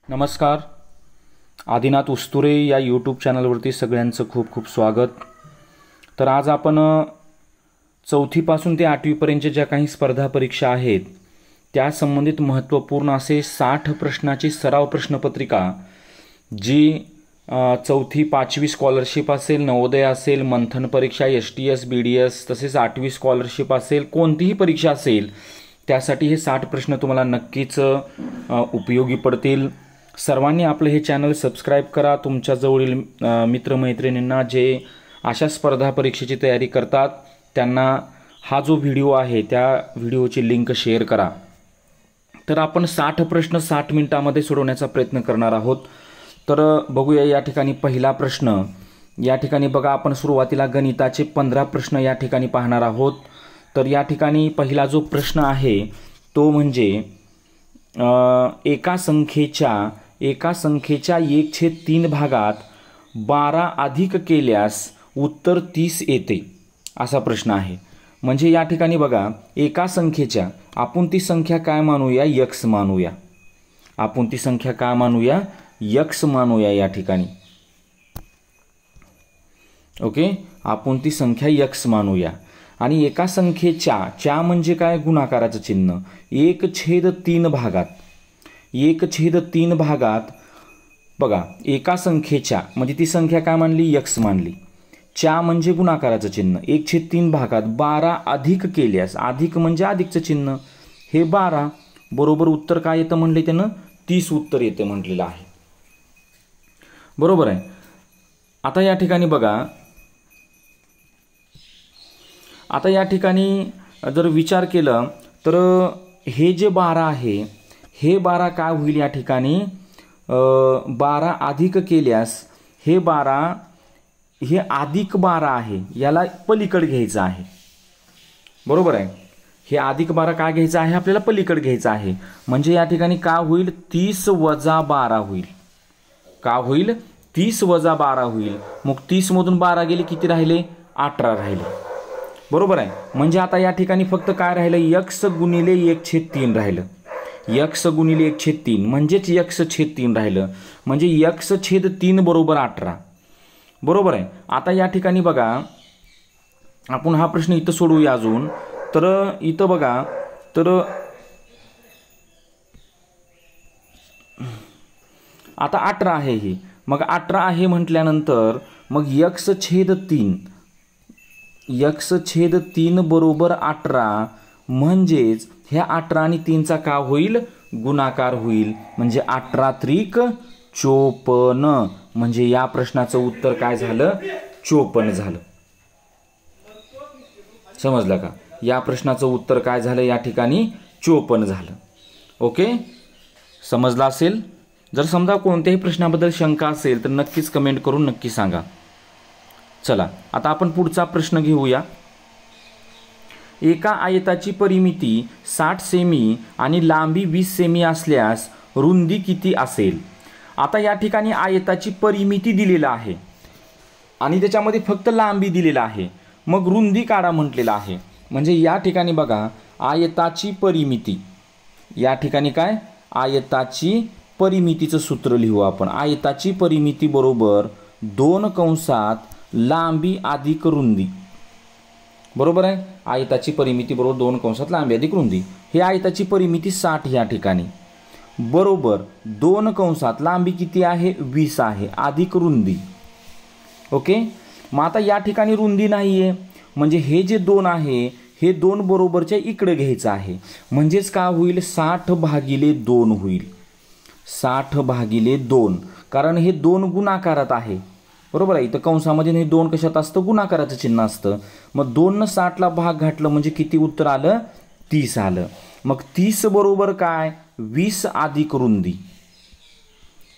नमस्कार. आदिनाथ उस्तुरे या यूट्यूब चॅनलवरती सगळ्यांचं खूप खूप स्वागत. तर आज आपण 4थी पासून ते 8वी पर्यंतच्या ज्या काही स्पर्धा परीक्षा आहेत त्या संबंधित महत्त्वपूर्ण असे 60 प्रश्नाची सराव प्रश्नपत्रिका जी 4थी 5वी स्कॉलरशिप असेल, नवोदय असेल, मंथन परीक्षा, STS BDS तसेच 8वी स्कॉलरशिप असेल, कोणतीही परीक्षा असेल त्यासाठी हे 60 प्रश्न तुम्हाला नक्कीच उपयोगी पडतील. सर्वांनी आपलं हे चॅनल सबस्क्राईब करा. तुमच्या जवळील मित्रमैत्रिणींना जे अशा स्पर्धा परीक्षेची तयारी करतात त्यांना हा जो व्हिडिओ आहे त्या व्हिडिओची लिंक शेअर करा. तर आपण 60 प्रश्न 60 मिनिटांमध्ये सोडवण्याचा प्रयत्न करणार आहोत. तर बघूया या ठिकाणी पहिला प्रश्न. या ठिकाणी बघा, आपण सुरुवातीला गणिताचे 15 प्रश्न या ठिकाणी पाहणार आहोत. तर या ठिकाणी पहिला जो प्रश्न आहे तो म्हणजे एका संख्येच्या 1/3 भागात 12 अधिक केल्यास उत्तर 30 येते, असा प्रश्न आहे. म्हणजे या ठिकाणी बघा, एका संख्येच्या आपण ती संख्या काय मानूया, x मानूया. आपण ती संख्या काय मानूया, x मानूया या ठिकाणी. ओके, आपण ती संख्या x मानूया. आणि एका संख्येच्या म्हणजे काय, गुणाकाराचं चिन्ह. 1/3 भागात 1/3 भागात बघा, एका संख्येच्या म्हणजे ती संख्या काय मानली, x मानली. च्या म्हणजे गुणाकाराचं चिन्ह. 1/3 भागात 12 अधिक केल्यास, अधिक म्हणजे अधिकचं चिन्ह, हे 12 बरोबर उत्तर काय येतं म्हणले त्यानं, 30 उत्तर येते म्हटलेलं आहे. बरोबर आहे. आता या ठिकाणी बघा, आता या ठिकाणी जर विचार केलं तर हे जे 12 आहे हे 12 काय होईल या ठिकाणी, 12 अधिक केल्यास हे 12 हे अधिक 12 आहे, याला पलीकडे घ्यायचं आहे. बरोबर आहे. हे अधिक 12 काय घ्यायचं आहे, आपल्याला पलीकडे घ्यायचं आहे. म्हणजे या ठिकाणी काय होईल, 30 वजा 12 होईल. का होईल, 30 वजा 12 होईल. मग 30 मधून 12 गेले, किती राहिले, 18 राहिले. बरोबर आहे. म्हणजे आता या ठिकाणी फक्त काय राहिलं, x गुणिले 1/3 राहिलं. x गुणिले 1/3 म्हणजेच x/3 राहिलं. म्हणजे x/3 बरोबर 18. बरोबर आहे. आता या ठिकाणी बघा, आपण हा प्रश्न इथं सोडवूया अजून. तर इथं बघा, तर आता 18 आहे ही. मग 18 आहे म्हटल्यानंतर मग x/3 बरोबर 18 म्हणजेच ह्या 18 आणि 3चा का होईल, गुणाकार होईल. म्हणजे 18 त्रिक 54. म्हणजे या प्रश्नाचं उत्तर काय झालं, 54 झालं. समजलं का? या प्रश्नाचं उत्तर काय झालं या ठिकाणी, 54 झालं. ओके, समजलं असेल. जर समजा कोणत्याही प्रश्नाबद्दल शंका असेल तर नक्कीच कमेंट करून नक्की सांगा. चला, आता आपण पुढचा प्रश्न घेऊया. एका आयताची परिमिती 60 सेमी आणि लांबी 20 सेमी असल्यास रुंदी किती असेल. आता या ठिकाणी आयताची परिमिती दिलेला आहे आणि त्याच्यामध्ये फक्त लांबी दिलेला आहे. मग रुंदी काढा म्हटलेला आहे. म्हणजे या ठिकाणी बघा, आयताची परिमिती, या ठिकाणी काय, आयताची परिमितीचं सूत्र लिहू आपण. आयताची परिमिती बरोबर 2 कंसात लांबी अधिक रुंदी. बरोबर आहे. आयताची परिमिती बरोबर 2 कंसात लांबी अधिक रुंदी. हे आयताची परिमिती 60 या ठिकाणी बरोबर 2 कंसात लांबी किती आहे, 20 आहे, अधिक रुंदी. ओके. मग आता या ठिकाणी रुंदी नाहीये, म्हणजे हे जे 2 आहे हे 2 बरोबरच्या इकडे घ्यायचं आहे. म्हणजेच काय होईल, 60/2 होईल. 60/2, कारण हे 2 गुणाकारात आहे. बरोबर आहे. इथं कंसामध्ये हे 2 कशात असतं, गुणाकाराचं चिन्ह असतं. मग 2 60ला भाग घातलं म्हणजे किती उत्तर आलं, 30 आलं. मग 30 बरोबर काय, 20 अधिक रुंदी.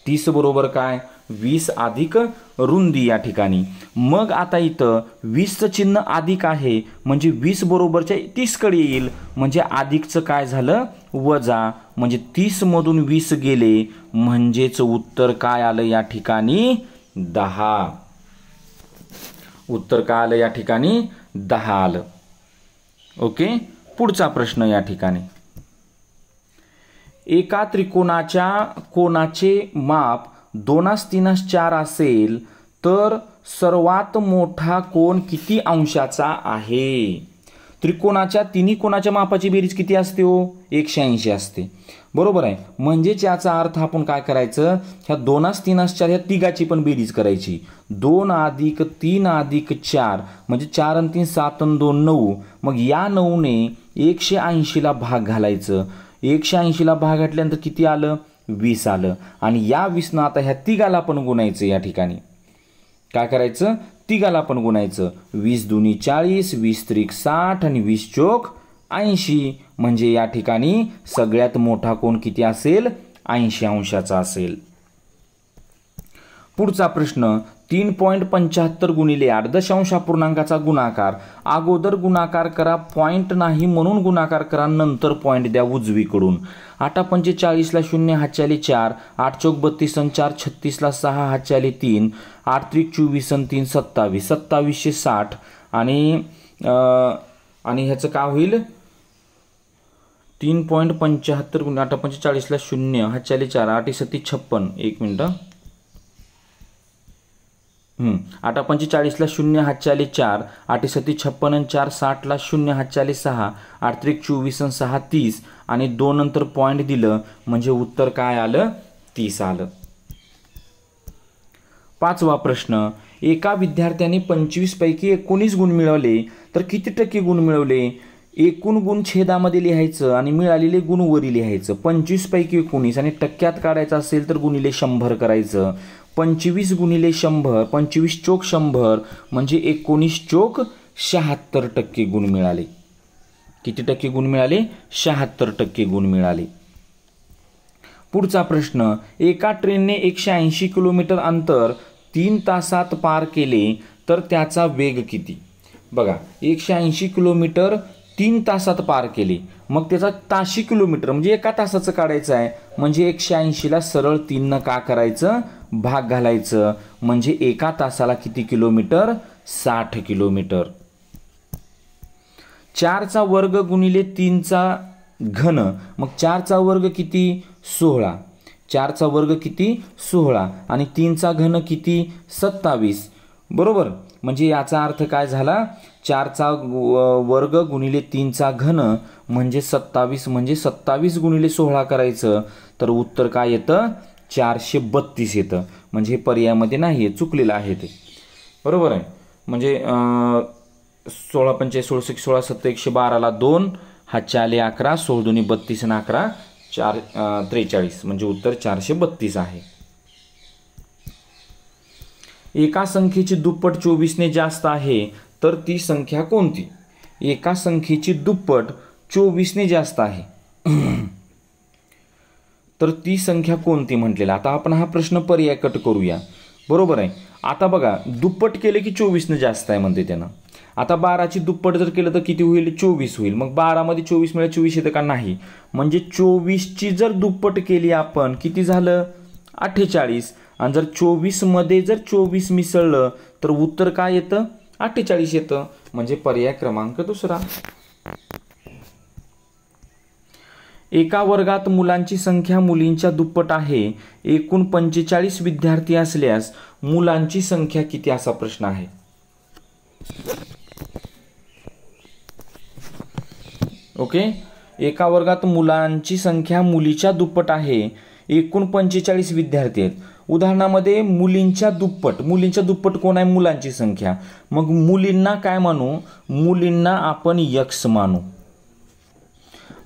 30 बरोबर काय, 20 अधिक रुंदी या ठिकाणी. मग आता इथं 20चं चिन्ह अधिक आहे म्हणजे 20 बरोबरच्या 30 कडे येईल. म्हणजे अधिकचं काय झालं, वजा. म्हणजे 30 मधून 20 गेले म्हणजेच उत्तर काय आलं या ठिकाणी, 10. उत्तर काय आलं या ठिकाणी, 10 आलं. ओके. पुढचा प्रश्न या ठिकाणी, एका त्रिकोणाच्या कोनाचे माप 2:3:4 असेल तर सर्वात मोठा कोन किती अंशाचा आहे? त्रिकोणाच्या तिन्ही कोनाच्या मापाची बेरीज किती असते हो? 180 असते. बरोबर आहे. म्हणजेच याचा अर्थ आपण काय करायचं, ह्या 2:3:4 ह्या तिघाची पण बेरीज करायची. 2 + 3 + 4 म्हणजे 4 आणि 3 7 आणि 2 9. मग या 9ने 180 ला भाग घालायचं. 180 ला भाग घातल्यानंतर किती आलं? 20 आलं. आणि या 20 आता ह्या तिघाला पण गुणायचं. या ठिकाणी काय करायचं? तिघाला पण गुणायचं. 20 दुनी 40, 20 त्रिक 60 आणि 20 चोक 80. म्हणजे या ठिकाणी सगळ्यात मोठा कोन किती असेल? 80 अंशाचा असेल. पुढचा प्रश्न 3.75 गुणिले 8 दशांश अपूर्णांकाचा गुणाकार. अगोदर गुणाकार करा, पॉईंट नाही म्हणून गुणाकार करा, नंतर पॉईंट द्या उजवीकडून. 8×45 = 0 हातच्याले 4, 8×4 = 32 आणि 4×36 = 6 हातच्याले 3, 8×3 = 24 आणि 3 27, 2760 आणि ह्याचं काय होईल? 3.75 गुणिले 8×45 = 0 हातच्याले 4, 8×7 = 56. एक मिनिट. 8×45 = 0 हातच्याले 4, 8×7 = 56 आणि 4×60 = 0 हातच्याले 6, 8×3 = 24 आणि 6 30 आणि 2 नंतर पॉईंट दिलं म्हणजे उत्तर काय आलं? 30 आलं. पाचवा प्रश्न. एका विद्यार्थ्याने 25 पैकी 19 गुण मिळवले तर किती टक्के गुण मिळवले? एकूण गुण छेदामध्ये लिहायचं आणि मिळालेले गुण वरी लिहायचं. 25 पैकी 19 आणि टक्क्यात काढायचं असेल तर गुणिले 100 करायचं. 25 गुणिले 100, 25 चोक 100 म्हणजे 19 चोक 76 टक्के गुण मिळाले. किती टक्के गुण मिळाले? 76 टक्के गुण मिळाले. पुढचा प्रश्न. एका ट्रेनने 180 किलोमीटर अंतर 3 तासात पार केले तर त्याचा वेग किती? बघा, 180 किलोमीटर 3 तासात पार केले, मग त्याचा ताशी किलोमीटर म्हणजे एका तासाचं काढायचं आहे. म्हणजे 180 ला सरळ 3 न का करायचं? भाग घालायचं. म्हणजे एका तासाला किती किलोमीटर? 60 किलोमीटर. 4चा वर्ग गुणिले 3चा घन, मग 4चा वर्ग किती? 16. 4चा वर्ग किती? 16 आणि 3चा घन किती? 27. बरोबर. म्हणजे याचा अर्थ काय झाला? 4चा वर्ग गुणिले 3चा घन म्हणजे 27. म्हणजे 27 गुणिले 16 करायचं तर उत्तर काय येतं? 432 येतं. म्हणजे हे पर्यायामध्ये नाही आहे, चुकलेलं आहे ते. बरोबर आहे. म्हणजे 16×5 = 16, 16 7 112 ला 2 हातच्या आले 11, 16 दुनी 32 आणि 11 43 म्हणजे उत्तर 432 आहे. एका संख्येची दुप्पट 24 ने जास्त आहे तर ती संख्या कोणती? एका संख्येची दुप्पट 24 ने जास्त आहे तर ती संख्या कोणती म्हटलेला. आता आपण हा प्रश्न पर्याय कट करूया. बरोबर आहे. आता बघा, दुप्पट केले की 24 ने जास्त आहे म्हणते त्यानं. आता 12ची दुप्पट जर केलं तर किती होईल? 24 होईल. मग 12 मध्ये 24 मिळेल, 24 येतं का? नाही. म्हणजे 24ची जर दुप्पट केली आपण किती झालं? 48. आणि जर 24 मध्ये जर 24 मिसळलं तर उत्तर काय येतं? 48 येतं. म्हणजे पर्याय क्रमांक दुसरा. एका वर्गात मुलांची संख्या मुलींच्या दुप्पट आहे. एकूण 45 विद्यार्थी असल्यास मुलांची संख्या किती? असा प्रश्न आहे. ओके. एका वर्गात मुलांची संख्या मुलीच्या दुप्पट आहे. एकूण 45 विद्यार्थी आहेत. उदाहरणामध्ये मुलींच्या दुप्पट कोण आहे? मुलांची संख्या. मग मुलींना काय मानू? मुलींना आपण x मानू.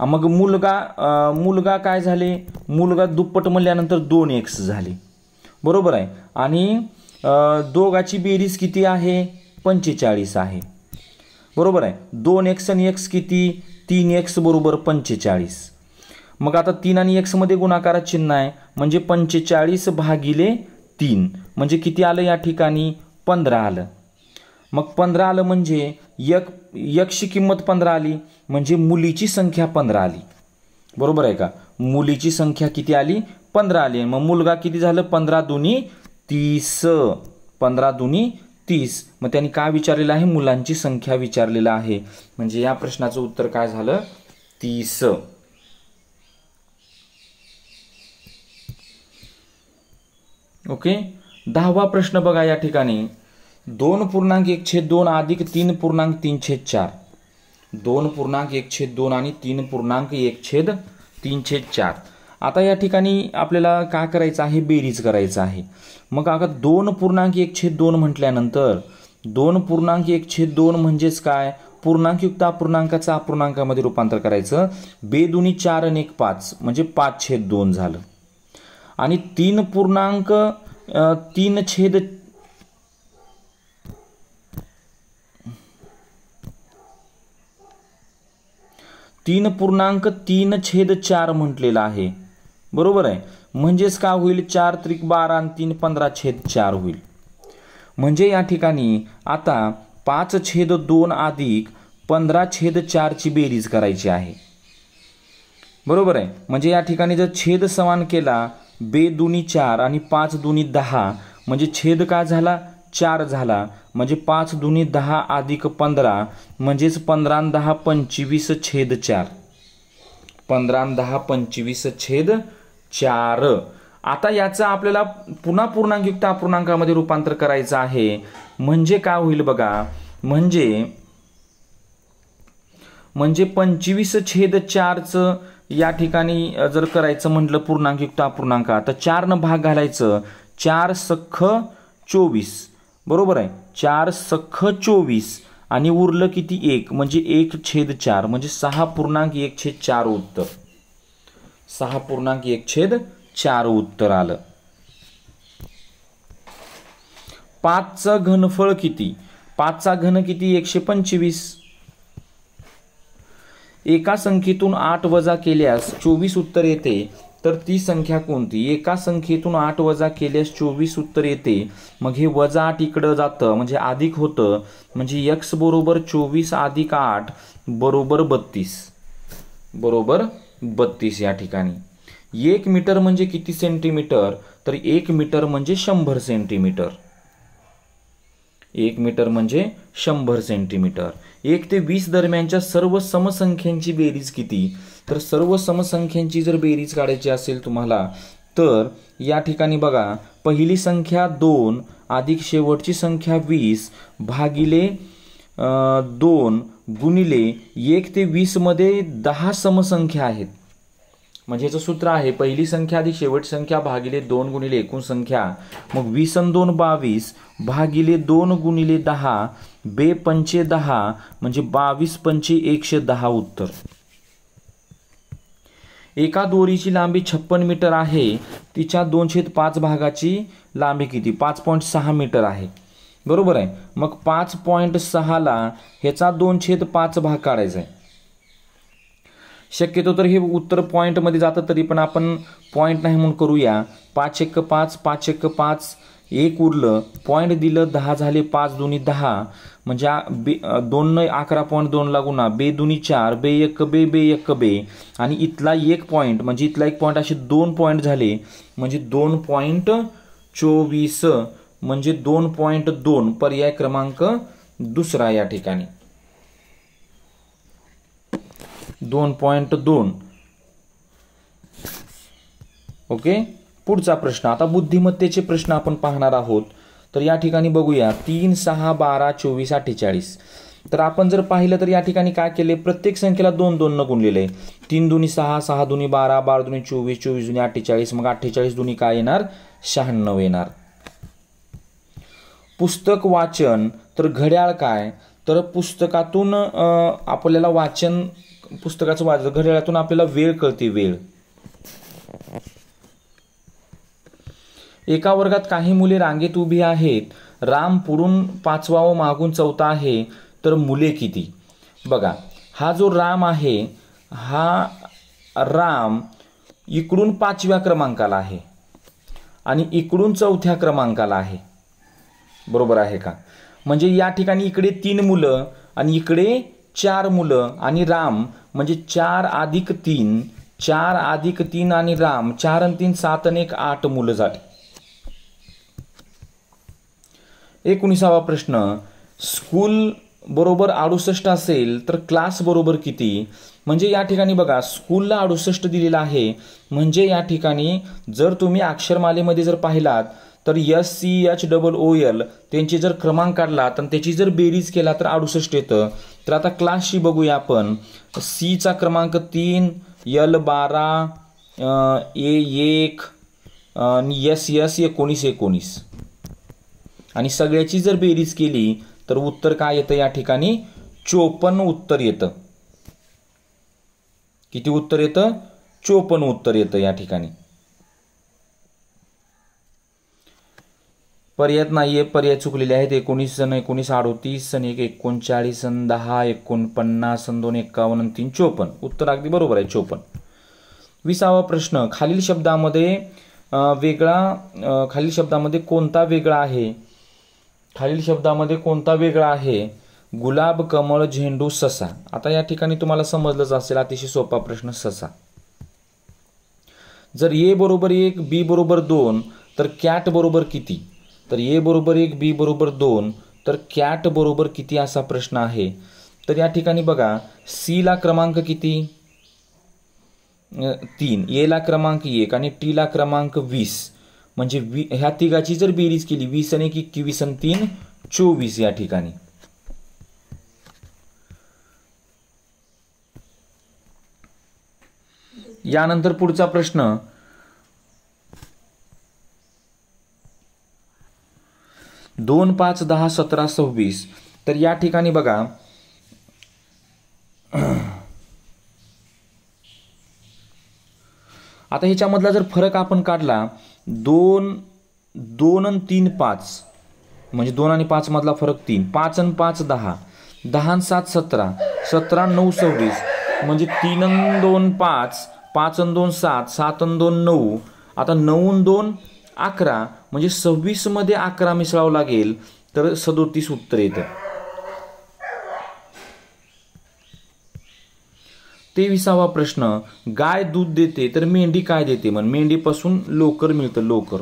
मग मुलगा काय झाले? मुलगा दुप्पट म्हणल्यानंतर 2x झाले. बरोबर आहे. आणि दोघाची बेरीज किती आहे? 45 आहे. बरोबर आहे. 2x आणि x किती? 3x बरोबर 45. मग आता 3 आणि x मध्ये गुणाकारात चिन्ह आहे म्हणजे 45 भागिले 3 म्हणजे किती आलं या ठिकाणी? 15 आलं. मग 15 आलं म्हणजे ची किंमत 15 आली म्हणजे मुलीची संख्या 15 आली. बरोबर आहे का? मुलीची संख्या किती आली? 15 आली. मग मुलगा किती झालं? 15 दुनी 30. 15 दुनी 30. मग त्यांनी काय विचारलेलं आहे? मुलांची संख्या विचारलेलं आहे. म्हणजे या प्रश्नाचं उत्तर काय झालं? 30. ओके. 10वा प्रश्न बघा या ठिकाणी 2.1/2 अधिक 3.3/4. 2.1/2 आणि 3.1/3/4. आता या ठिकाणी आपल्याला काय करायचं आहे, बेरीज करायचं आहे. मग आता 2.1/2 म्हटल्यानंतर 2.1/2 म्हणजेच काय, पूर्णांकयुक्त अपूर्णांकाचं अपूर्णांकामध्ये रूपांतर करायचं. 2 4 आणि 1 5 म्हणजे 5/2 झालं. आणि 3.3/4 म्हटलेलं आहे. बरोबर आहे. म्हणजेच काय होईल, 4 त्रिक 12 आणि 3 15/4 होईल. म्हणजे या ठिकाणी आता 5/2 अधिक 15/4 ची बेरीज करायची आहे. बरोबर आहे. म्हणजे या ठिकाणी जर छेद समान केला 2 4 आणि 5 2 10 म्हणजे छेद काय झाला, 4 झाला. म्हणजे 5 2 10 अधिक 15 म्हणजेच 15 आणि 10 25/4. 15 आणि 10 25/4. आता याचं आपल्याला पुन्हा पूर्णांकयुक्त अपूर्णांकामध्ये रूपांतर करायचं आहे. म्हणजे काय होईल बघा, म्हणजे 25/4चं या ठिकाणी जर करायचं म्हटलं पूर्णांकयुक्त अपूर्णांक, तर 4 न भाग घालायचं. 4 सख्ख 24. बरोबर आहे. 4 सख्ख 24 आणि उरलं किती, 1 म्हणजे 1/4 म्हणजे 6.1/4 उत्तर. 6.1/4 उत्तर आलं. 5चं घनफळ किती, 5चा घन किती, 125. एका संख्येतून 8 वजा केल्यास 24 उत्तर येते, तर ती संख्या कोणती. एका संख्येतून 8 वजा केल्यास 24 उत्तर येते. मग हे वजा 8 इकडं जातं म्हणजे अधिक होतं. म्हणजे x बरोबर 24 अधिक 8 बरोबर 32. बरोबर 32 या ठिकाणी. 1 मीटर म्हणजे किती सेंटीमीटर, तर 1 मीटर म्हणजे 100 सेंटीमीटर. 1 मीटर म्हणजे 100 सेंटीमीटर. 1 ते 20 दरम्यानच्या सर्व समसंख्यांची बेरीज किती, तर सर्व समसंख्यांची जर बेरीज काढायची असेल तुम्हाला, तर या ठिकाणी बघा, पहिली संख्या 2 अधिक शेवटची संख्या 20 भागिले 2 गुणिले 1 ते 20 मध्ये 10 समसंख्या आहेत. म्हणजे याचं सूत्र आहे पहिली संख्या अधिक शेवटची संख्या भागिले 2 गुणिले एकूण संख्या. मग 20 आणि 2 22 भागिले 2 गुणिले 10 बे 5 10 म्हणजे 22 5 110 उत्तर. एका दोरीची लांबी 56 मीटर आहे. तिच्या 2/5 भागाची लांबी किती, 5.6 मीटर आहे. बरोबर आहे. मग 5.6 ला ह्याचा 2/5 भाग काढायचा आहे. शक्यतो तर हे उत्तर पॉईंटमध्ये जातं, तरी पण आपण पॉईंट नाही म्हणून करूया. 5 1 5 5 1 5 1 उरलं, पॉईंट दिलं, 10 झाले, 5 2 10 म्हणजे 2 11.2 ला गुणा, बे 2 4 बे 1 बे बे 1 बे आणि इथला 1 पॉईंट म्हणजे इथला 1 पॉईंट असे 2 पॉईंट झाले. म्हणजे 2.24 म्हणजे 2.2 पर्याय क्रमांक दुसरा या ठिकाणी. 2.2. ओके. पुढचा प्रश्न. आता बुद्धिमत्तेचे प्रश्न आपण पाहणार आहोत. तर या ठिकाणी बघूया 3 6 12 24 48. तर आपण जर पाहिलं तर या ठिकाणी काय केले, प्रत्येक संख्येला 2 2 न गुणलेले. 3 2 6 6 2 12 12 2 24 24 2 48. मग 48 2 काय येणार, 96 येणार. पुस्तक वाचन, तर घड्याळ काय, तर पुस्तकातून आपल्याला वाचन, पुस्तकाचं वाचन, घड्याळातून आपल्याला वेळ कळते, वेळ. एका वर्गात काही मुले रांगेत उभी आहेत. राम पुढून 5वा व मागून 4था आहे, तर मुले किती. बघा, हा जो राम आहे, हा राम इकडून 5व्या क्रमांकाला आहे आणि इकडून 4थ्या क्रमांकाला आहे. बरोबर आहे का. म्हणजे या ठिकाणी इकडे 3 मुलं आणि इकडे 4 मुलं आणि राम म्हणजे 4 अधिक 3 4 अधिक 3 आणि राम 4 आणि 3 7 आणि 1 8 मुलं झाली. 19वा प्रश्न. स्कूल बरोबर 68 असेल तर क्लास बरोबर किती. म्हणजे या ठिकाणी बघा, स्कूलला 68 दिलेला आहे. म्हणजे या ठिकाणी जर तुम्ही अक्षरमालेमध्ये जर पाहिलात तर SCHOOL त्यांची जर क्रमांक काढला तर त्याची जर बेरीज केला तर 68 येतं. तर आता क्लासशी बघूया आपण. Cचा क्रमांक 3, L12, A1 आणि SS 19 आणि सगळ्याची जर बेरीज केली तर उत्तर काय येतं या ठिकाणी? 54 उत्तर येतं. किती उत्तर येतं? 54 उत्तर येतं या ठिकाणी. पर्याय नाहीये, पर्याय चुकलेले आहेत. 19 19 38 आणि 1 39 आणि 10 49 आणि 2 51 आणि 3 54. उत्तर अगदी बरोबर आहे 54. 20वा प्रश्न. खालील शब्दामध्ये खालील शब्दामध्ये कोणता वेगळा आहे? खालील शब्दामध्ये कोणता वेगळा आहे? गुलाब, कमळ, झेंडू, ससा. आता या ठिकाणी तुम्हाला समजलंच असेल, अतिशय सोपा प्रश्न. ससा. जर A बरोबर 1 B बरोबर 2 तर कॅट बरोबर किती? तर A बरोबर 1 B बरोबर 2 तर कॅट बरोबर किती असा प्रश्न आहे. तर या ठिकाणी बघा, C ला क्रमांक किती? 3, A ला क्रमांक 1 आणि T ला क्रमांक 20. म्हणजे ह्या तिघाची जर बेरीज केली 20 आणि 21 आणि 3 24 या ठिकाणी. यानंतर पुढचा प्रश्न. 2 5 10 17 26. तर या ठिकाणी बघा, आता ह्याच्यामधला जर फरक आपण काढला, 2 आणि 3 5 म्हणजे 2 आणि 5 मधला फरक 3. 5 आणि 5 10, 10 आणि 7 17, 17 आणि 9 26 म्हणजे 3 आणि 2 5, 5 आणि 2 7, 7 आणि 2 9. आता 9 आणि 2 11 म्हणजे 26 मध्ये 11 मिसळावं लागेल तर 37 उत्तर येतं. 23वा प्रश्न. गाय दूध देते तर मेंढी काय देते? मग मेंढीपासून लोकर मिळतं, लोकर.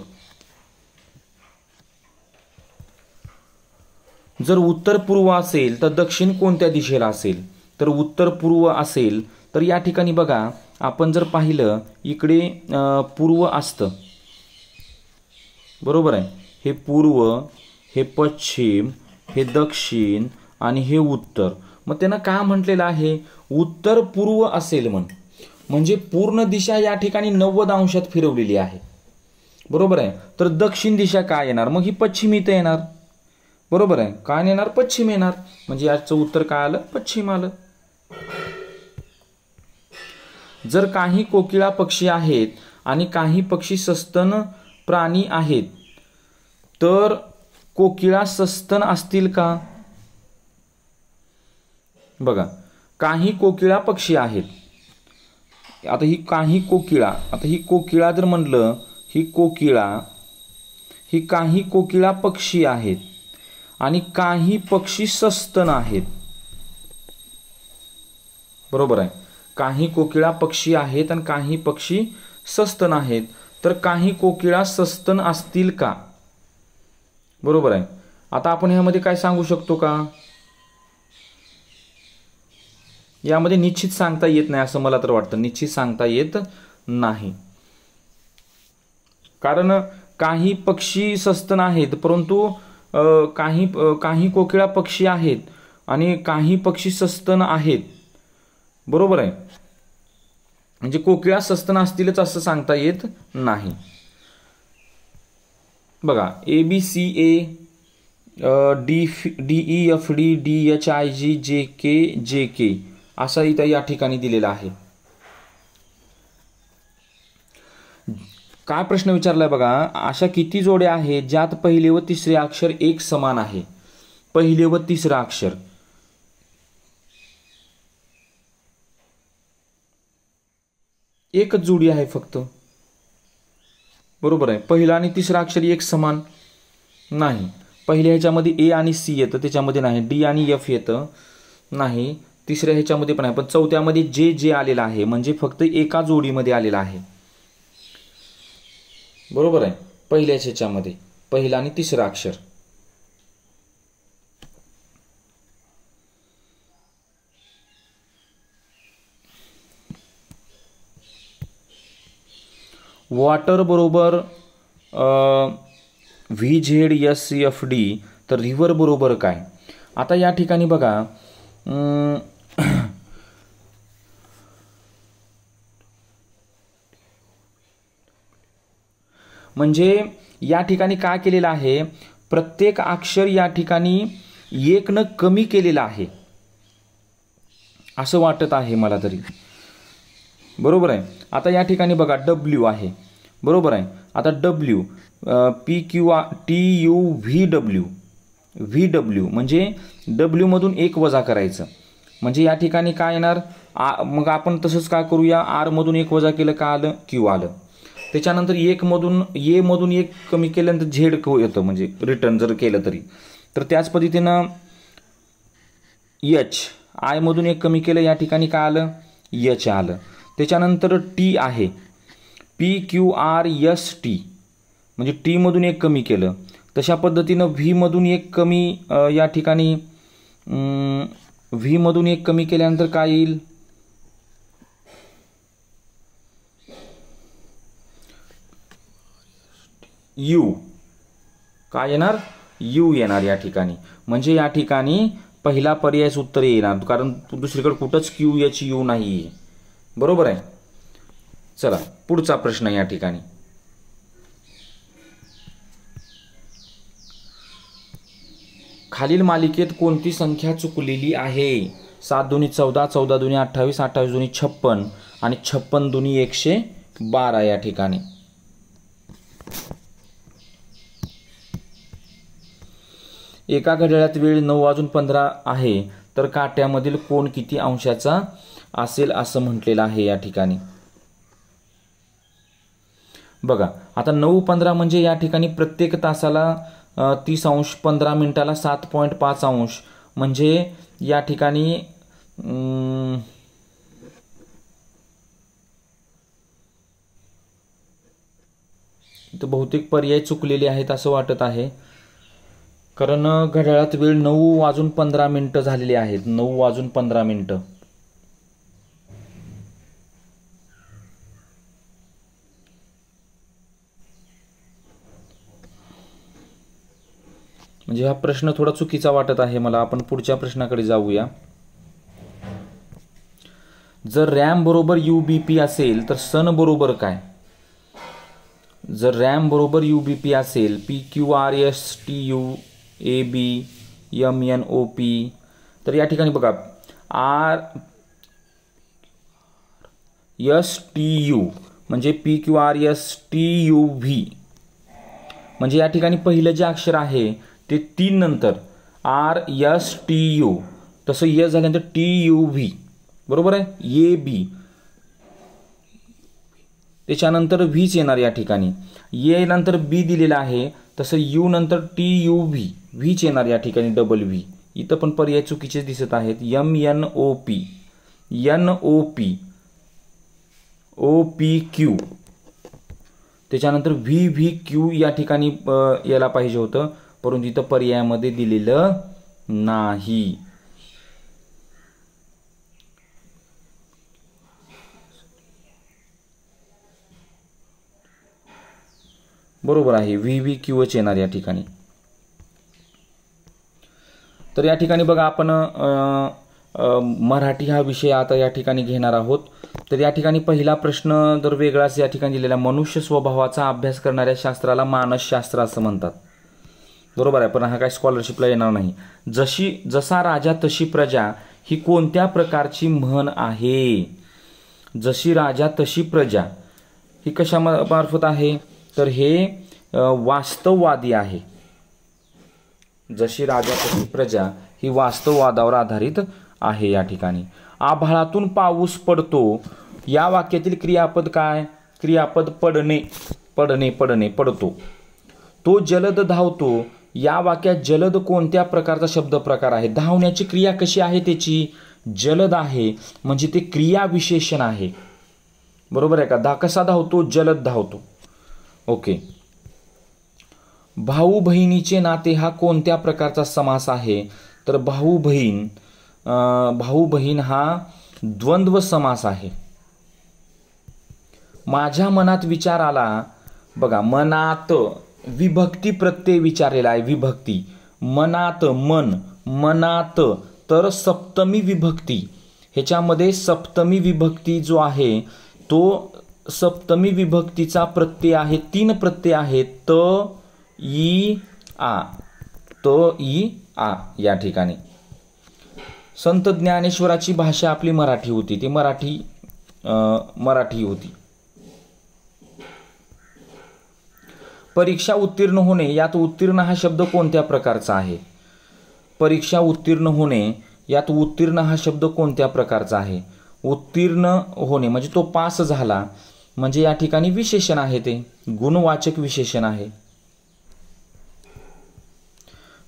जर उत्तर पूर्व असेल तर दक्षिण कोणत्या दिशेला असेल? तर उत्तर पूर्व असेल तर या ठिकाणी बघा, आपण जर पाहिलं इकडे पूर्व असतं, बरोबर आहे. हे पूर्व, हे पश्चिम, हे दक्षिण आणि हे उत्तर. मग त्यानं काय म्हटलेलं आहे? उत्तर पूर्व असेल म्हणजे पूर्ण दिशा या ठिकाणी 90 अंशात फिरवलेली आहे, बरोबर आहे. तर दक्षिण दिशा काय येणार? मग ही पश्चिम इथं येणार, बरोबर आहे. काय येणार? पश्चिम येणार. म्हणजे याचं उत्तर काय आलं? पश्चिम आलं. जर काही कोकिळा पक्षी आहेत आणि काही पक्षी सस्तन प्राणी आहेत तर कोकिळा सस्तन असतील का? बघा, काही कोकिळा पक्षी आहेत. आता ही काही कोकिळा, आता ही कोकिळा जर म्हणलं, ही कोकिळा, ही काही कोकिळा पक्षी आहेत आणि काही पक्षी सस्तन आहेत, बरोबर आहे. काही कोकिळा पक्षी आहेत आणि काही पक्षी सस्तन आहेत. तर काही कोकिळा सस्तन असतील का? बरोबर आहे. आता आपण ह्यामध्ये काय सांगू शकतो का? यामध्ये निश्चित सांगता येत नाही असं मला तर वाटतं. निश्चित सांगता येत नाही, कारण काही पक्षी सस्तन आहेत परंतु काही कोकिळा पक्षी आहेत आणि काही पक्षी सस्तन आहेत, बरोबर आहे. म्हणजे कोकिळा सस्तन असतीलच असं सांगता येत नाही. बघा, ABCA DEFD DHIG JK असा इथं या ठिकाणी दिलेला आहे. काय प्रश्न विचारलाय बघा, अशा किती जोड्या आहेत ज्यात पहिले व तिसरे अक्षर एक समान आहे? पहिले व तिसरं अक्षर एकच जोडी आहे फक्त, बरोबर आहे. पहिला आणि तिसरा अक्षर एक समान नाही. पहिल्या ह्याच्यामध्ये A आणि C येतं, त्याच्यामध्ये नाही. D आणि F येतं, नाही. तिसऱ्या ह्याच्यामध्ये पण आहे, पण चौथ्यामध्ये जे आलेला आहे म्हणजे फक्त एका जोडीमध्ये आलेला आहे, बरोबर आहे. पहिल्याच ह्याच्यामध्ये पहिला आणि तिसरा अक्षर. वॉटर बरोबर VZSCFD, तर रिव्हर बरोबर काय? आता या ठिकाणी बघा, म्हणजे या ठिकाणी काय केलेलं आहे, प्रत्येक अक्षर या ठिकाणी एकनं कमी केलेलं आहे असं वाटत आहे मला तरी, बरोबर आहे. आता या ठिकाणी बघा W आहे, बरोबर आहे. आता W VW म्हणजे W मधून 1 वजा करायचं, म्हणजे या ठिकाणी काय येणार, मग आपण तसंच काय करूया, R मधून 1 वजा केलं का आलं, Q आलं. त्याच्यानंतर A मधून 1 कमी केल्यानंतर Z येतं, म्हणजे रिटर्न जर केलं तरी. तर त्याच पद्धतीनं I मधून 1 कमी केलं, या ठिकाणी काय आलं, H आलं. त्याच्यानंतर T आहे, PQRST, म्हणजे T मधून 1 कमी केलं. तशा पद्धतीनं V मधून 1 कमी, या ठिकाणी V मधून 1 कमी केल्यानंतर काय येईल, U. काय येणार, U येणार या ठिकाणी. म्हणजे या ठिकाणी पहिला पर्यायच उत्तर येणार, कारण दुसरीकडे कुठंच QHU नाही आहे, बरोबर आहे. चला पुढचा प्रश्न या ठिकाणी. खालील मालिकेत कोणती संख्या चुकलेली आहे? 7 दुनी 14, 14 दुनी 28, 28 दुनी 56 आणि 56 दुनी 112 या ठिकाणी. एका घड्याळात वेळ 9:15 आहे, तर काट्यामधील कोन किती अंशाचा असेल असं म्हटलेलं आहे या ठिकाणी. बघा आता 9:15 म्हणजे या ठिकाणी प्रत्येक तासाला 30 अंश, 15 मिनिटाला 7.5 अंश, म्हणजे या ठिकाणी बहुतेक पर्याय चुकलेले आहेत असं वाटत आहे, कारण घड्याळात वेळ 9:15 झालेली आहेत, 9:15. म्हणजे हा प्रश्न थोडा चुकीचा वाटत आहे मला. आपण पुढच्या प्रश्नाकडे जाऊया. जर रॅम बरोबर UBP असेल तर सन बरोबर काय? जर रॅम बरोबर UBP असेल, PQRSTUABMNOP, तर या ठिकाणी बघा RSTU म्हणजे PQRSTUV, म्हणजे या ठिकाणी पहिलं जे अक्षर आहे ते 3 नंतर RSTU, तसं S झाल्यानंतर TUV, बरोबर आहे, AB, त्याच्यानंतर Vच येणार या ठिकाणी. A नंतर B दिलेला आहे, तसं U नंतर TUV, Vच येणार या ठिकाणी, डबल V. इथं पण पर्याय चुकीचे दिसत आहेत. MNOP, NOP, OPQ, त्याच्यानंतर VVQ या ठिकाणी यायला पाहिजे होतं, परंतु इथं पर्यायामध्ये दिलेलं नाही. बरोबर आहे, VVQच येणार या ठिकाणी. तर या ठिकाणी बघा आपण मराठी हा विषय आता या ठिकाणी घेणार आहोत. तर या ठिकाणी पहिला प्रश्न जर वेगळाच या ठिकाणी दिलेला, मनुष्य स्वभावाचा अभ्यास करणाऱ्या शास्त्राला मानसशास्त्र असं म्हणतात, बरोबर आहे, पण हा काय स्कॉलरशिपला येणार नाही. जसा राजा तशी प्रजा ही कोणत्या प्रकारची म्हण आहे? जशी राजा तशी प्रजा ही कशा मार्फत आहे? तर हे वास्तववादी आहे. जशी राजा तशी प्रजा ही वास्तववादावर आधारित आहे या ठिकाणी. आभाळातून पाऊस पडतो या वाक्यातील क्रियापद काय? क्रियापद पडणे, पडणे, पडणे, पडतो. तो जलद धावतो या वाक्यात जलद कोणत्या प्रकारचा शब्द प्रकार आहे? धावण्याची क्रिया कशी आहे त्याची? जलद आहे, म्हणजे ते क्रिया विशेषण आहे, बरोबर आहे का? कसा धावतो? जलद धावतो. ओके. भाऊ बहिणीचे नाते हा कोणत्या प्रकारचा समास आहे? तर भाऊ बहीण हा द्वंद्व समास आहे. माझ्या मनात विचार आला, बघा मनात विभक्ती प्रत्यय विचारलेला आहे. विभक्ती मनात, मन, मनात, तर सप्तमी विभक्ती. ह्याच्यामध्ये सप्तमी विभक्ती जो आहे तो सप्तमी विभक्तीचा प्रत्यय आहे. 3 प्रत्यय आहेत. त, ई, आ. त, ई, आ या ठिकाणी. संत ज्ञानेश्वराची भाषा आपली मराठी होती. ती मराठी होती. परीक्षा उत्तीर्ण होणे, यात उत्तीर्ण हा शब्द कोणत्या प्रकारचा आहे? परीक्षा उत्तीर्ण होणे, यात उत्तीर्ण हा शब्द कोणत्या प्रकारचा आहे? उत्तीर्ण होणे म्हणजे तो पास झाला, म्हणजे या ठिकाणी विशेषण आहे, ते गुणवाचक विशेषण आहे.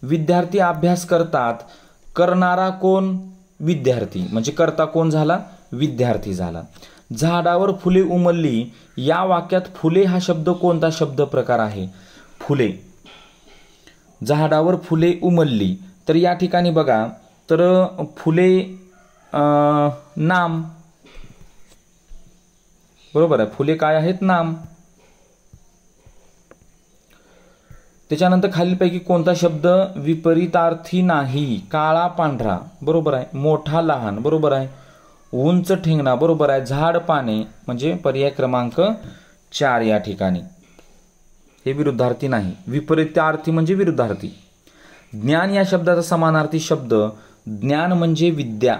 विद्यार्थी अभ्यास करतात, करणारा कोण? विद्यार्थी, म्हणजे करता कोण झाला? विद्यार्थी झाला. झाडावर फुले उमलली, या वाक्यात फुले हा शब्द कोणता शब्द प्रकार आहे? फुले. झाडावर फुले उमलली, तर या ठिकाणी बघा, तर फुले नाम, बरोबर आहे. फुले काय आहेत? नाम. त्याच्यानंतर खालीलपैकी कोणता शब्द विपरीतार्थी नाही? काळा पांढरा, बरोबर आहे. मोठा लहान, बरोबर आहे. उंच ठेंगणा, बरोबर आहे. झाड पाने, म्हणजे पर्याय क्रमांक 4 या ठिकाणी. हे विरुद्धार्थी नाही. विपरीतार्थी म्हणजे विरुद्धार्थी. ज्ञान या शब्दाचा समानार्थी शब्द ज्ञान म्हणजे विद्या.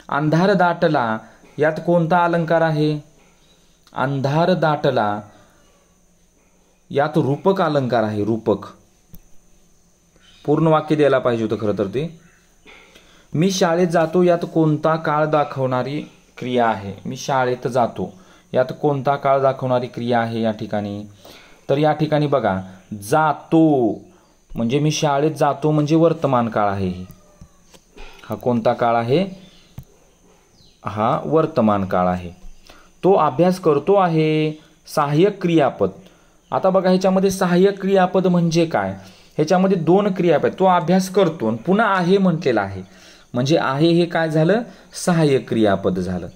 अंधार दाटला, यात कोणता अलंकार आहे? अंधार दाटला, यात रूपक अलंकार आहे. रूपक. पूर्ण वाक्य द्यायला पाहिजे होतं खरं तर ते. मी शाळेत जातो, यात कोणता काळ दाखवणारी क्रिया आहे? मी शाळेत जातो, यात कोणता काळ दाखवणारी क्रिया आहे या ठिकाणी? तर या ठिकाणी बघा, जातो म्हणजे मी शाळेत जातो म्हणजे वर्तमान काळ आहे. हा कोणता काळ आहे? हा वर्तमान काळ आहे. तो अभ्यास करतो आहे, सहाय्यक क्रियापद. आता बघा, ह्याच्यामध्ये सहाय्यक क्रियापद म्हणजे काय? ह्याच्यामध्ये 2 क्रियापद. तो अभ्यास करतो, पुन्हा आहे म्हटलेला आहे, म्हणजे आहे हे काय झालं? सहाय्यक क्रियापद झालं.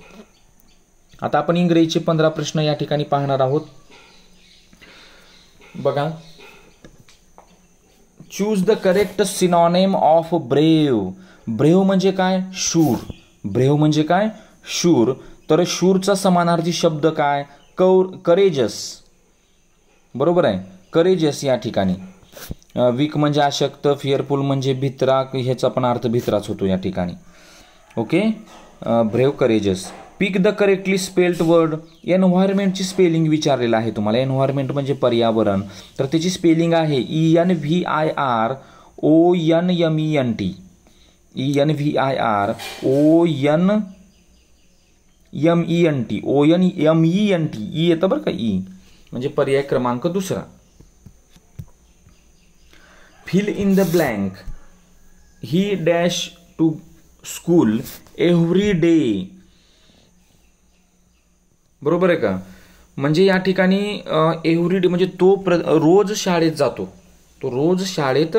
आता आपण इंग्रजीचे 15 प्रश्न या ठिकाणी पाहणार आहोत. बघा, choose the correct synonym of brave. Brave म्हणजे काय? शूर. ब्रेव म्हणजे काय? शूर. तर शूरचा समानार्थी शब्द काय? करेजस, बरोबर आहे. करेजस या ठिकाणी. वीक म्हणजे अशक्त, फिअरफुल म्हणजे भित्रा, ह्याचा पण अर्थ भित्राच होतो या ठिकाणी. Okay. Brave, courageous. Pick the correctly spelled word. एन्व्हायरमेंटची स्पेलिंग विचारलेलं आहे तुम्हाला. एन्व्हायरमेंट म्हणजे पर्यावरण, तर त्याची स्पेलिंग आहे ENVIRONMENT. ENVIRONMENT. ONMENT. ई येतं बरं का, ई म्हणजे पर्याय क्रमांक 2. Fill in the blank. ही dash to school every day. बरोबर आहे का? म्हणजे या ठिकाणी एव्हरी डे म्हणजे तो रोज शाळेत जातो. तो रोज शाळेत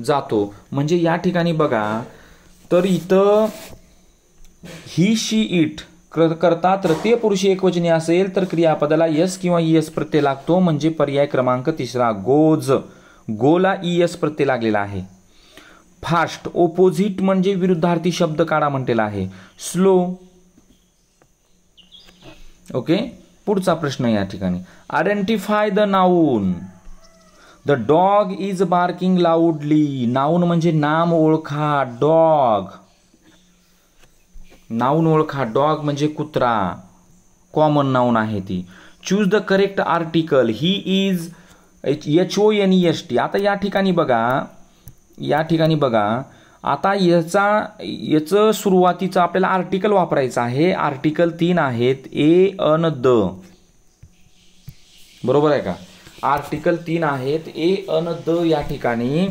जातो म्हणजे या ठिकाणी बघा, तर इथं ही, शी, इट करता तृतीय पुरुषी एकवचनी असेल तर क्रियापदाला यस किंवा ईएस प्रत्यय लागतो, म्हणजे पर्याय क्रमांक 3. गोज. गोला ईएस प्रत्यय लागलेला आहे. फास्ट. ओपोजिट म्हणजे विरुद्धार्थी शब्द काढा म्हटलेला आहे. स्लो. ओके. पुढचा प्रश्न या ठिकाणी. Identify the noun. The dog is barking लाऊडली. Noun म्हणजे नाम ओळखा. डॉग. नाऊन ओळखा. डॉग म्हणजे कुत्रा. कॉमन नाऊन आहे ती. Choose the correct article. He is HONEST. आता या ठिकाणी बघा, आता याचं सुरुवातीचं आपल्याला आर्टिकल वापरायचं आहे. आर्टिकल 3 आहेत, ए अन द. बरोबर आहे का? आर्टिकल 3 आहेत, ए अन द या ठिकाणी.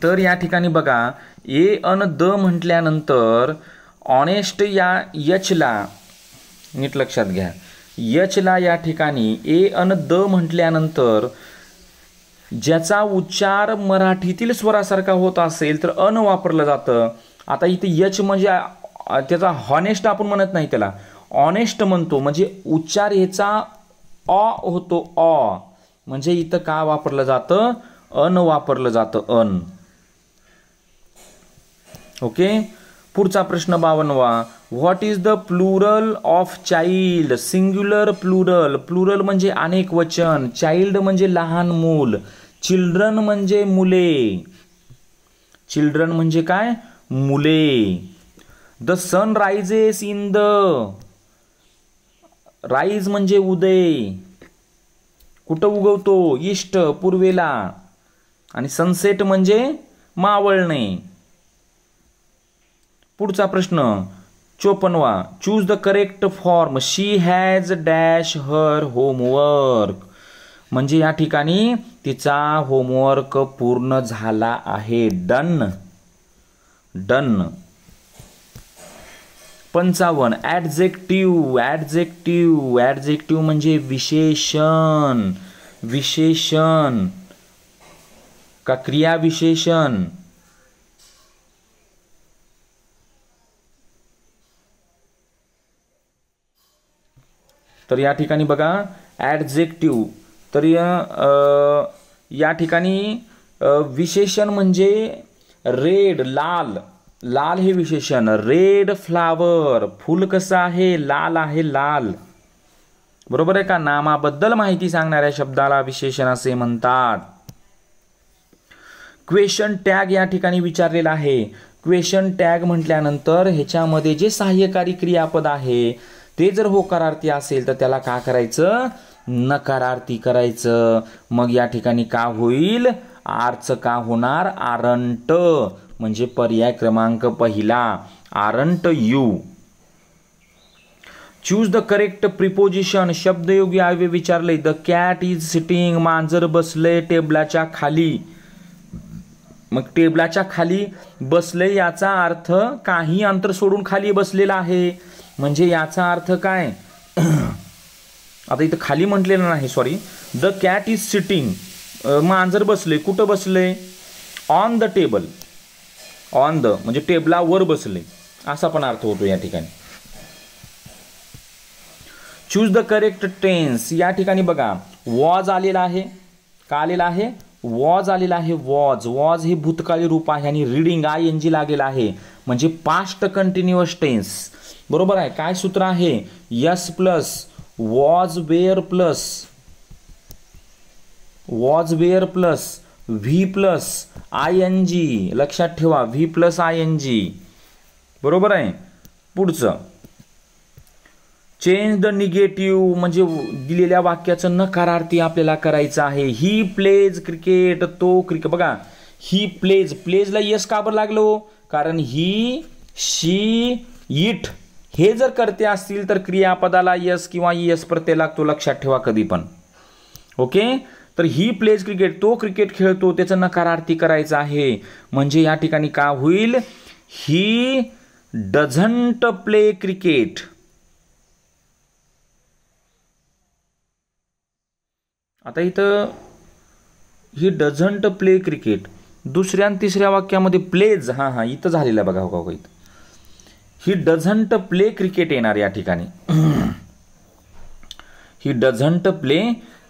तर या ठिकाणी बघा, ए अन द म्हटल्यानंतर ऑनेस्ट या यचला नीट लक्षात घ्या. यचला या ठिकाणी ए अन द म्हटल्यानंतर ज्याचा उच्चार मराठीतील स्वरासारखा होत असेल तर अन वापरलं जातं. आता इथे यच म्हणजे त्याचा हॉनेस्ट आपण म्हणत नाही, त्याला ऑनेस्ट म्हणतो. म्हणजे उच्चार याचा अ होतो, अ म्हणजे इथं का वापरलं जातं, अन वापरलं जातं, अन. ओके. पुढचा प्रश्न 52वा. What is the plural of child. Singular plural. Plural म्हणजे अनेक वचन, चाइल्ड म्हणजे लहान मूल, चिल्ड्रन म्हणजे मुले. चिल्ड्रन म्हणजे काय, मुले. The sun rises in the. Rise म्हणजे उदय, कुठं उगवतो, ईस्ट, पूर्वेला. आणि सनसेट म्हणजे मावळणे. पुढचा प्रश्न 54वा. Choose the correct form. She has dash her homework. म्हणजे या ठिकाणी तिचा होमवर्क पूर्ण झाला आहे, done. Done. 55. Adjective. Adjective. Adjective म्हणजे विशेषण. विशेषण का क्रियाविशेषण. तर या ठिकाणी बघा ॲडजेक्टिव्ह. तर या ठिकाणी विशेषण म्हणजे रेड, लाल. लाल हे विशेषण. Red flower. फूल कसं आहे, लाल आहे, लाल. बरोबर आहे का. नामाबद्दल माहिती सांगणाऱ्या शब्दाला विशेषण असे म्हणतात. क्वेश्चन टॅग या ठिकाणी विचारलेला आहे. क्वेश्चन टॅग म्हटल्यानंतर ह्याच्यामध्ये जे सहाय्यकारी क्रियापद आहे ते जर होकारार्थी असेल तर त्याला का करायचं, नकारार्थी करायचं. मग या ठिकाणी का होईल, आरचं का होणार, आरंट. म्हणजे पर्याय क्रमांक पहिला, aren't you. Choose the correct preposition. शब्दयोगी अव्यय विचारले. The cat is sitting. मांजर बसले टेबलाच्या खाली. मग टेबलाच्या खाली बसले याचा अर्थ काही अंतर सोडून खाली बसलेला आहे. म्हणजे याचा अर्थ काय, आता इथं खाली म्हटलेलं नाही, sorry. The cat is sitting. मांजर बसले, कुठं बसले, on the table. On the म्हणजे टेबलावर बसले असा पण अर्थ होतो या ठिकाणी. Choose the correct tense. या ठिकाणी बघा वॉज आलेला आहे. का आलेला आहे, वॉज आलेला आहे. वॉज. वॉज हे भूतकाळी रूप आहे आणि रीडिंग ING लागेला आहे म्हणजे पास्ट कंटिन्युअस टेन्स. बरोबर आहे. काय सूत्र आहे, yes plus was were plus V plus ING. लक्षात ठेवा, व्ही प्लस ING. बरोबर आहे. पुढचं चेंज द निगेटिव्ह म्हणजे दिलेल्या वाक्याचं नकारार्थी आपल्याला करायचं आहे. He plays cricket. तो क्रिकेट. बघा ही प्लेज. प्लेजला यस का बरं लागलो, कारण ही, शी, इट हे जर करते असतील तर क्रियापदाला यस किंवा ES प्रत्यय लागतो. लक्षात ठेवा कधी पण. ओके. तर ही प्लेज क्रिकेट. तो क्रिकेट खेळतो, त्याचं नकारार्थी करायचं आहे. म्हणजे या ठिकाणी का होईल, ही डझंट प्ले क्रिकेट. आता इथं ही डझंट प्ले क्रिकेट. दुसऱ्या आणि तिसऱ्या वाक्यामध्ये प्लेज. हां इथं झालेलं बघा. हो इथं ही डझंट प्ले क्रिकेट येणार या ठिकाणी. ही डझंट प्ले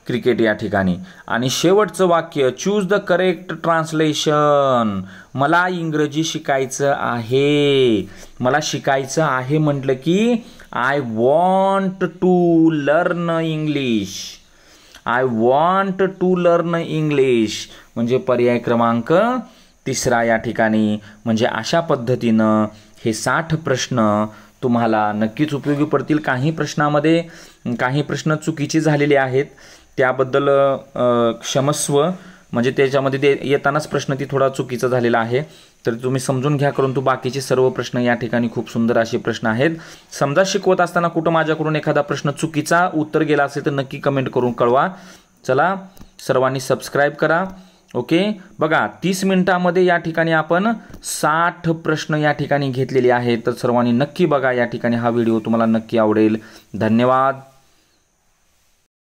क्रिकेट या ठिकाणी. आणि शेवटचं वाक्य चूज द करेक्ट ट्रान्सलेशन. मला इंग्रजी शिकायचं आहे. मला शिकायचं आहे म्हटलं की I want to learn English. I want to learn English म्हणजे पर्याय क्रमांक तिसरा या ठिकाणी. म्हणजे अशा पद्धतीनं हे 60 प्रश्न तुम्हाला नक्कीच उपयोगी पडतील. काही प्रश्नामध्ये काही प्रश्न चुकीचे झालेले आहेत, त्याबद्दल क्षमस्व. म्हणजे त्याच्यामध्ये येतानाच प्रश्न ती थोडा चुकीचा झालेला आहे, तर तुम्ही समजून घ्या. परंतु बाकीचे सर्व प्रश्न या ठिकाणी खूप सुंदर असे प्रश्न आहेत. समजा शिकवत असताना कुठं माझ्याकडून एखादा प्रश्न चुकीचा उत्तर गेला असेल तर नक्की कमेंट करून कळवा. चला सर्वांनी सबस्क्राईब करा. ओके. बघा 30 मिनिटांमध्ये या ठिकाणी आपण 60 प्रश्न या ठिकाणी घेतलेले आहेत. तर सर्वांनी नक्की बघा. या ठिकाणी हा व्हिडिओ तुम्हाला नक्की आवडेल. धन्यवाद.